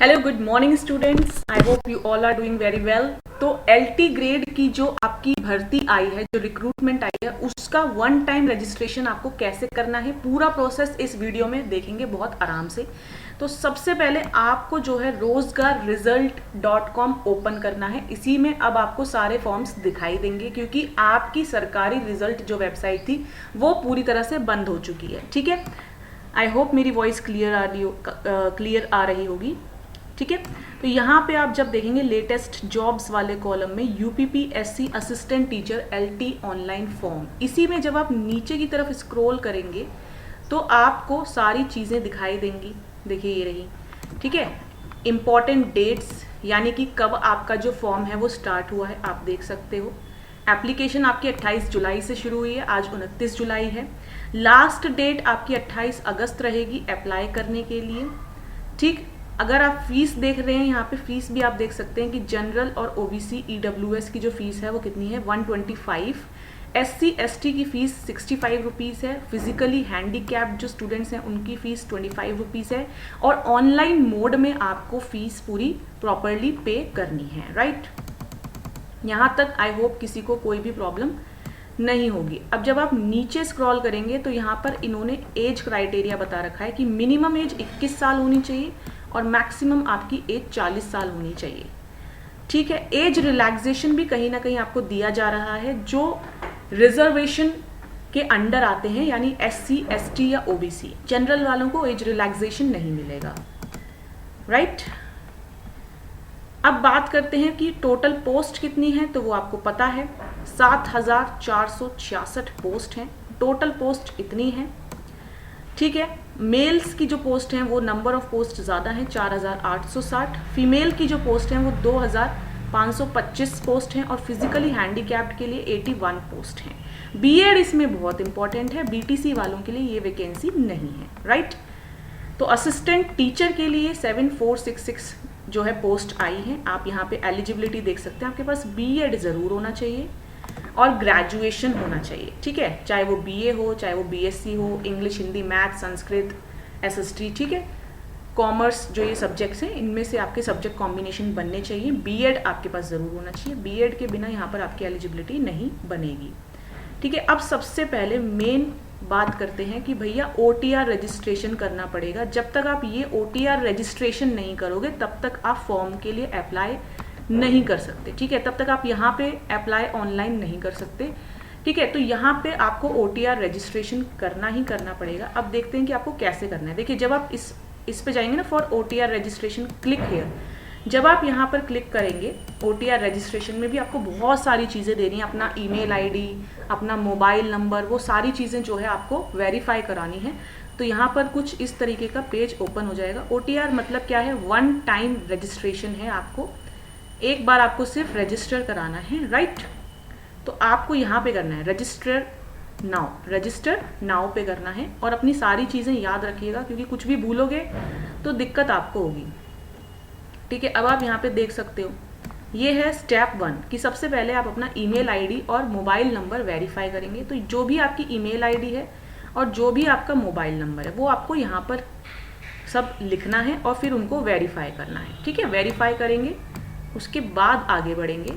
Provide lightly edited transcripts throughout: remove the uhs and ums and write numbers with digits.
Hello good morning students, I hope you all are doing very well. तो LT grade की जो आपकी भर्ती आई है, जो रिक्रूटमेंट आई है, उसका वन टाइम रजिस्ट्रेशन आपको कैसे करना है, पूरा प्रोसेस इस वीडियो में देखेंगे बहुत आराम से। तो सबसे पहले आपको जो है rozgarresult.com ओपन करना है। इसी में अब आपको सारे फॉर्म्स दिखाई देंगे क्योंकि आपकी सरकारी रिजल्ट जो वेबसाइट थी वो पूरी तरह से बंद हो चुकी है। ठीक है, आई होप मेरी वॉइस क्लियर आ रही होगी। ठीक है, तो यहाँ पे आप जब देखेंगे लेटेस्ट जॉब्स वाले कॉलम में UPPSC assistant teacher LT online form, इसी में जब आप नीचे की तरफ स्क्रॉल करेंगे तो आपको सारी चीज़ें दिखाई देंगी। देखिए ये रही। ठीक है, इम्पॉर्टेंट डेट्स यानी कि कब आपका जो फॉर्म है वो स्टार्ट हुआ है आप देख सकते हो। एप्लीकेशन आपकी 28 जुलाई से शुरू हुई है, आज 29 जुलाई है। लास्ट डेट आपकी 28 अगस्त रहेगी अप्लाई करने के लिए। ठीक, अगर आप फीस देख रहे हैं, यहाँ पे फीस भी आप देख सकते हैं कि जनरल और ओबीसी ईडब्ल्यूएस की जो फीस है वो कितनी है, 125। एससी एसटी की फीस 65 रुपीज़ है। फिजिकली हैंडीकैप्ड जो स्टूडेंट्स हैं उनकी फीस 25 रुपीज़ है। और ऑनलाइन मोड में आपको फीस पूरी प्रॉपरली पे करनी है। राइट, यहाँ तक आई होप किसी को कोई भी प्रॉब्लम नहीं होगी। अब जब आप नीचे स्क्रॉल करेंगे तो यहाँ पर इन्होंने एज क्राइटेरिया बता रखा है कि मिनिमम एज 21 साल होनी चाहिए और मैक्सिमम आपकी एज 40 साल होनी चाहिए। ठीक है, एज रिलैक्सेशन भी कहीं ना कहीं आपको दिया जा रहा है जो रिजर्वेशन के अंडर आते हैं, यानी एससी एसटी या ओबीसी। जनरल वालों को एज रिलैक्सेशन नहीं मिलेगा। राइट, अब बात करते हैं कि टोटल पोस्ट कितनी है, तो वो आपको पता है 7466 पोस्ट हैं। टोटल पोस्ट इतनी है। ठीक है, मेल्स की जो पोस्ट हैं वो नंबर ऑफ पोस्ट ज़्यादा हैं, 4860। फीमेल की जो पोस्ट हैं वो 2525 पोस्ट हैं और फिजिकली हैंडीकैप्ड के लिए 81 पोस्ट हैं। बीएड इसमें बहुत इंपॉर्टेंट है, बीटीसी वालों के लिए ये वैकेंसी नहीं है। राइट, तो असिस्टेंट टीचर के लिए 7466 जो है पोस्ट आई है। आप यहाँ पे एलिजिबिलिटी देख सकते हैं, आपके पास बीएड ज़रूर होना चाहिए और ग्रेजुएशन होना चाहिए। ठीक है, चाहे वो बीए हो, चाहे वो बीएससी हो, English, Hindi, math, Sanskrit, SST. ठीक है, कॉमर्स जो ये सब्जेक्ट्स हैं इनमें से आपके सब्जेक्ट कॉम्बिनेशन बनने चाहिए। बीएड आपके पास ज़रूर होना चाहिए। बीएड के बिना यहाँ पर आपकी एलिजिबिलिटी नहीं बनेगी। ठीक है, अब सबसे पहले मेन बात करते हैं कि भैया ओटीआर रजिस्ट्रेशन करना पड़ेगा। जब तक आप ये ओटीआर रजिस्ट्रेशन नहीं करोगे तब तक आप फॉर्म के लिए अप्लाई नहीं कर सकते। ठीक है, तब तक आप यहाँ पे अप्लाई ऑनलाइन नहीं कर सकते। ठीक है, तो यहाँ पे आपको ओटीआर रजिस्ट्रेशन करना ही करना पड़ेगा। अब देखते हैं कि आपको कैसे करना है। देखिए, जब आप इस पे जाएंगे ना, for OTR registration click here, जब आप यहाँ पर क्लिक करेंगे ओटीआर रजिस्ट्रेशन में भी आपको बहुत सारी चीज़ें देनी है। अपना ईमेल आईडी, अपना मोबाइल नंबर, वो सारी चीज़ें जो है आपको वेरीफाई करानी है। तो यहाँ पर कुछ इस तरीके का पेज ओपन हो जाएगा। ओटीआर मतलब क्या है, वन टाइम रजिस्ट्रेशन है। आपको एक बार आपको सिर्फ रजिस्टर कराना है। राइट, तो आपको यहाँ पे करना है रजिस्टर नाउ पे करना है और अपनी सारी चीज़ें याद रखिएगा क्योंकि कुछ भी भूलोगे तो दिक्कत आपको होगी। ठीक है, अब आप यहाँ पे देख सकते हो ये है स्टेप 1 कि सबसे पहले आप अपना ईमेल आईडी और मोबाइल नंबर वेरीफाई करेंगे। तो जो भी आपकी ईमेल आईडी है और जो भी आपका मोबाइल नंबर है वो आपको यहाँ पर सब लिखना है और फिर उनको वेरीफाई करना है। ठीक है, वेरीफाई करेंगे उसके बाद आगे बढ़ेंगे।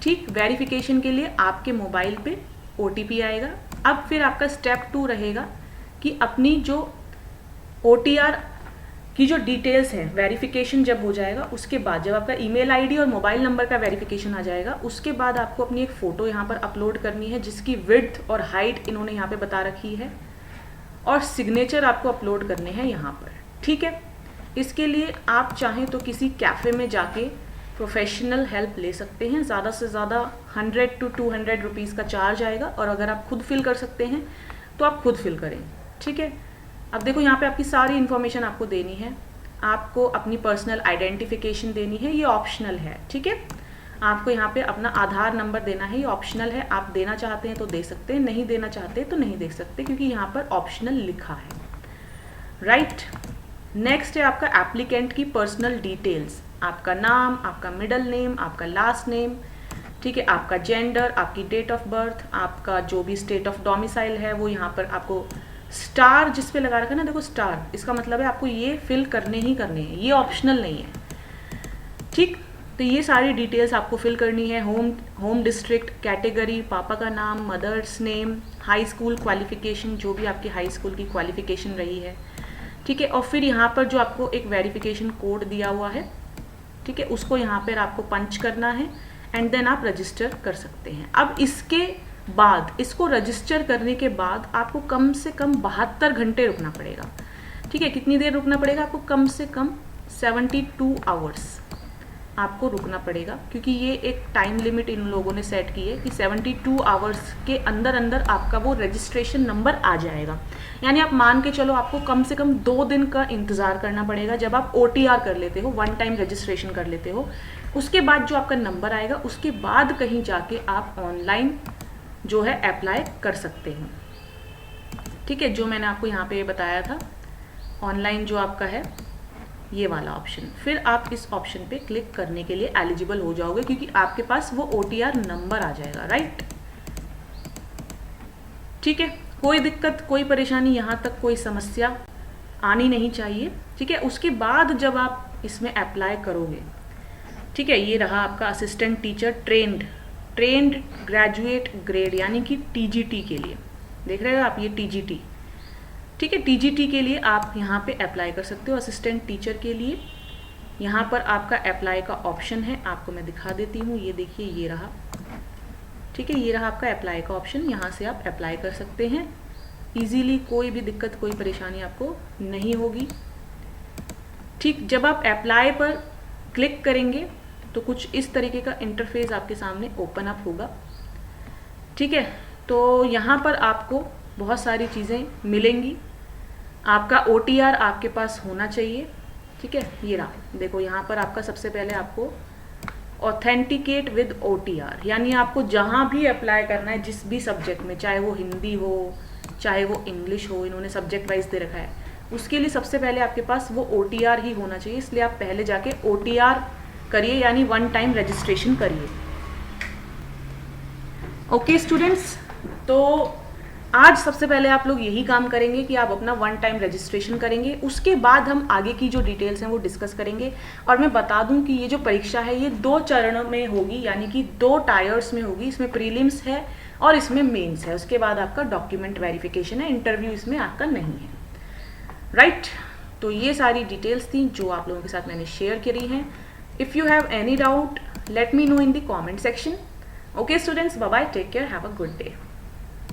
ठीक, वेरिफिकेशन के लिए आपके मोबाइल पे ओटीपी आएगा। अब फिर आपका स्टेप 2 रहेगा कि अपनी जो ओटीआर की जो डिटेल्स हैं, वेरिफिकेशन जब हो जाएगा उसके बाद जब आपका ईमेल आईडी और मोबाइल नंबर का वेरिफिकेशन आ जाएगा उसके बाद आपको अपनी एक फ़ोटो यहाँ पर अपलोड करनी है जिसकी विड्थ और हाइट इन्होंने यहाँ पे बता रखी है और सिग्नेचर आपको अपलोड करने हैं यहाँ पर। ठीक है, इसके लिए आप चाहें तो किसी कैफ़े में जाके प्रोफेशनल हेल्प ले सकते हैं। ज़्यादा से ज़्यादा 100 to 200 रुपीज़ का चार्ज आएगा और अगर आप खुद फिल कर सकते हैं तो आप खुद फिल करें। ठीक है, अब देखो यहाँ पे आपकी सारी इन्फॉर्मेशन आपको देनी है। आपको अपनी पर्सनल आइडेंटिफिकेशन देनी है, ये ऑप्शनल है। ठीक है, आपको यहाँ पे अपना आधार नंबर देना है, ये ऑप्शनल है। आप देना चाहते हैं तो दे सकते हैं, नहीं देना चाहते तो नहीं दे सकते क्योंकि यहाँ पर ऑप्शनल लिखा है। राइट, नेक्स्ट है आपका एप्लीकेंट की पर्सनल डिटेल्स, आपका नाम, आपका मिडल नेम, आपका लास्ट नेम। ठीक है, आपका जेंडर, आपकी डेट ऑफ बर्थ, आपका जो भी स्टेट ऑफ डोमिसाइल है वो यहाँ पर आपको स्टार जिस पे लगा रखा है ना, देखो स्टार, इसका मतलब है आपको ये फिल करने ही करने हैं, ये ऑप्शनल नहीं है। ठीक, तो ये सारी डिटेल्स आपको फिल करनी है। होम डिस्ट्रिक्ट, कैटेगरी, पापा का नाम, mother's name, high school qualification, जो भी आपकी हाई स्कूल की क्वालिफिकेशन रही है, ठीक है। और फिर यहाँ पर जो आपको एक वेरिफिकेशन कोड दिया हुआ है, ठीक है, उसको यहाँ पर आपको पंच करना है एंड देन आप रजिस्टर कर सकते हैं। अब इसके बाद, इसको रजिस्टर करने के बाद आपको कम से कम 72 घंटे रुकना पड़ेगा। ठीक है, कितनी देर रुकना पड़ेगा आपको? कम से कम 72 आवर्स आपको रुकना पड़ेगा, क्योंकि ये एक टाइम लिमिट इन लोगों ने सेट की है कि 72 आवर्स के अंदर अंदर आपका वो रजिस्ट्रेशन नंबर आ जाएगा। यानी आप मान के चलो आपको कम से कम 2 दिन का इंतज़ार करना पड़ेगा। जब आप OTR कर लेते हो, वन टाइम रजिस्ट्रेशन कर लेते हो, उसके बाद जो आपका नंबर आएगा, उसके बाद कहीं जाके आप ऑनलाइन जो है अप्लाई कर सकते हैं। ठीक है, जो मैंने आपको यहाँ पे बताया था, ऑनलाइन जो आपका है ये वाला ऑप्शन, फिर आप इस ऑप्शन पे क्लिक करने के लिए एलिजिबल हो जाओगे, क्योंकि आपके पास वो OTR नंबर आ जाएगा, राइट। ठीक है, कोई दिक्कत, कोई परेशानी, यहाँ तक कोई समस्या आनी नहीं चाहिए। ठीक है, उसके बाद जब आप इसमें अप्लाई करोगे, ठीक है, ये रहा आपका assistant teacher trained graduate grade, यानी कि TGT के लिए, देख रहे हो आप, ये TGT। ठीक है, TGT के लिए आप यहाँ पे अप्लाई कर सकते हो। असिस्टेंट टीचर के लिए यहाँ पर आपका अप्लाई का ऑप्शन है, आपको मैं दिखा देती हूँ, ये देखिए, ये रहा। ठीक है, ये रहा आपका अप्लाई का ऑप्शन, यहाँ से आप अप्लाई कर सकते हैं इजीली, कोई भी दिक्कत, कोई परेशानी आपको नहीं होगी। ठीक, जब आप अप्लाई पर क्लिक करेंगे तो कुछ इस तरीके का इंटरफेस आपके सामने ओपन अप होगा। ठीक है, तो यहाँ पर आपको बहुत सारी चीज़ें मिलेंगी। आपका OTR आपके पास होना चाहिए। ठीक है, ये रहा, देखो यहाँ पर आपका सबसे पहले आपको ऑथेंटिकेट विद OTR, यानी आपको जहाँ भी अप्लाई करना है, जिस भी सब्जेक्ट में, चाहे वो हिंदी हो, चाहे वो इंग्लिश हो, इन्होंने सब्जेक्ट वाइज दे रखा है, उसके लिए सबसे पहले आपके पास वो OTR ही होना चाहिए। इसलिए आप पहले जाके OTR करिए, यानी वन टाइम रजिस्ट्रेशन करिए। ओके स्टूडेंट्स, तो आज सबसे पहले आप लोग यही काम करेंगे कि आप अपना वन टाइम रजिस्ट्रेशन करेंगे। उसके बाद हम आगे की जो डिटेल्स हैं वो डिस्कस करेंगे। और मैं बता दूं कि ये जो परीक्षा है ये 2 चरणों में होगी, यानी कि 2 टायर्स में होगी। इसमें प्रीलिम्स है और इसमें मेंस है। उसके बाद आपका डॉक्यूमेंट वेरिफिकेशन है, इंटरव्यू इसमें आपका नहीं है, राइट। तो ये सारी डिटेल्स थी जो आप लोगों के साथ मैंने शेयर करी हैं। If you have any doubt, let me know in the comment section. Okay students, bye bye, take care, have a good day.